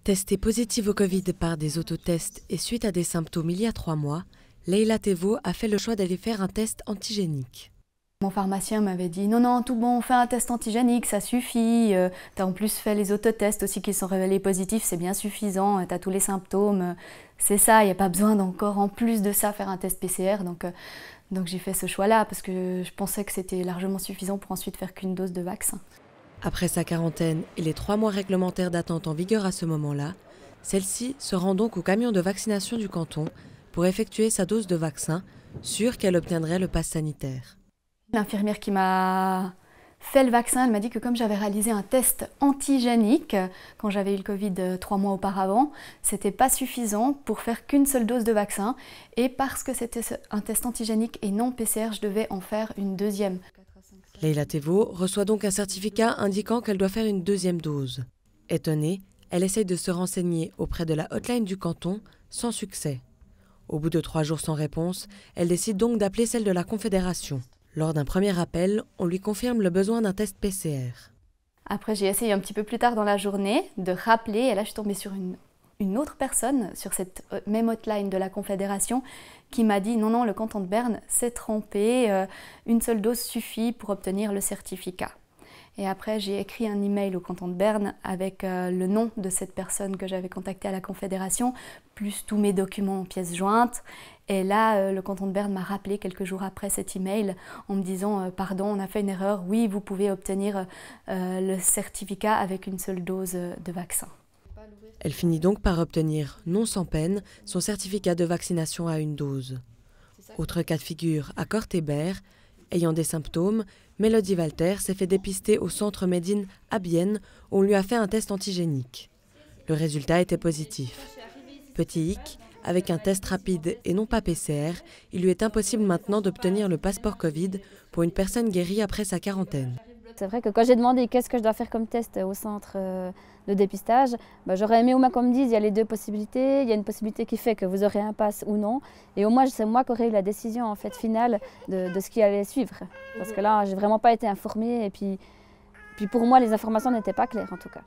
Testée positive au Covid par des autotests et suite à des symptômes il y a 3 mois, Leila Tevo a fait le choix d'aller faire un test antigénique. Mon pharmacien m'avait dit non, non, tout bon, fais un test antigénique, ça suffit. T'as en plus fait les autotests aussi qui sont révélés positifs, c'est bien suffisant, t'as tous les symptômes. C'est ça, il n'y a pas besoin d'encore en plus de ça faire un test PCR. Donc j'ai fait ce choix-là parce que je pensais que c'était largement suffisant pour ensuite faire qu'une dose de vaccin. Après sa quarantaine et les 3 mois réglementaires d'attente en vigueur à ce moment-là, celle-ci se rend donc au camion de vaccination du canton pour effectuer sa dose de vaccin, sûre qu'elle obtiendrait le pass sanitaire. L'infirmière qui m'a fait le vaccin, elle m'a dit que comme j'avais réalisé un test antigénique quand j'avais eu le Covid 3 mois auparavant, c'était pas suffisant pour faire qu'une seule dose de vaccin. Et parce que c'était un test antigénique et non PCR, je devais en faire une deuxième. Leila Tevo reçoit donc un certificat indiquant qu'elle doit faire une deuxième dose. Étonnée, elle essaye de se renseigner auprès de la hotline du canton, sans succès. Au bout de 3 jours sans réponse, elle décide donc d'appeler celle de la Confédération. Lors d'un premier appel, on lui confirme le besoin d'un test PCR. Après, j'ai essayé un petit peu plus tard dans la journée de rappeler, et là je suis tombée sur une autre personne sur cette même hotline de la Confédération qui m'a dit non, non, le canton de Berne s'est trompé, une seule dose suffit pour obtenir le certificat. Et après, j'ai écrit un email au canton de Berne avec le nom de cette personne que j'avais contactée à la Confédération, plus tous mes documents en pièces jointes. Et là, le canton de Berne m'a rappelé quelques jours après cet email en me disant pardon, on a fait une erreur, oui, vous pouvez obtenir le certificat avec une seule dose de vaccin. Elle finit donc par obtenir, non sans peine, son certificat de vaccination à une dose. Autre cas de figure, à Cortébert, ayant des symptômes, Mélodie Walter s'est fait dépister au centre Médine à Bienne où on lui a fait un test antigénique. Le résultat était positif. Petit hic, avec un test rapide et non pas PCR, il lui est impossible maintenant d'obtenir le passeport Covid pour une personne guérie après sa quarantaine. C'est vrai que quand j'ai demandé qu'est-ce que je dois faire comme test au centre de dépistage, j'aurais aimé au moins qu'on me dise il y a les deux possibilités, il y a une possibilité qui fait que vous aurez un pass ou non. Et au moins c'est moi qui aurais eu la décision en fait, finale de ce qui allait suivre. Parce que là, j'ai vraiment pas été informée et puis pour moi les informations n'étaient pas claires en tout cas.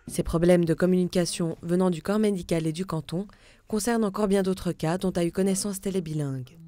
Ces problèmes de communication venant du corps médical et du canton concernent encore bien d'autres cas dont a eu connaissance Télébilingue.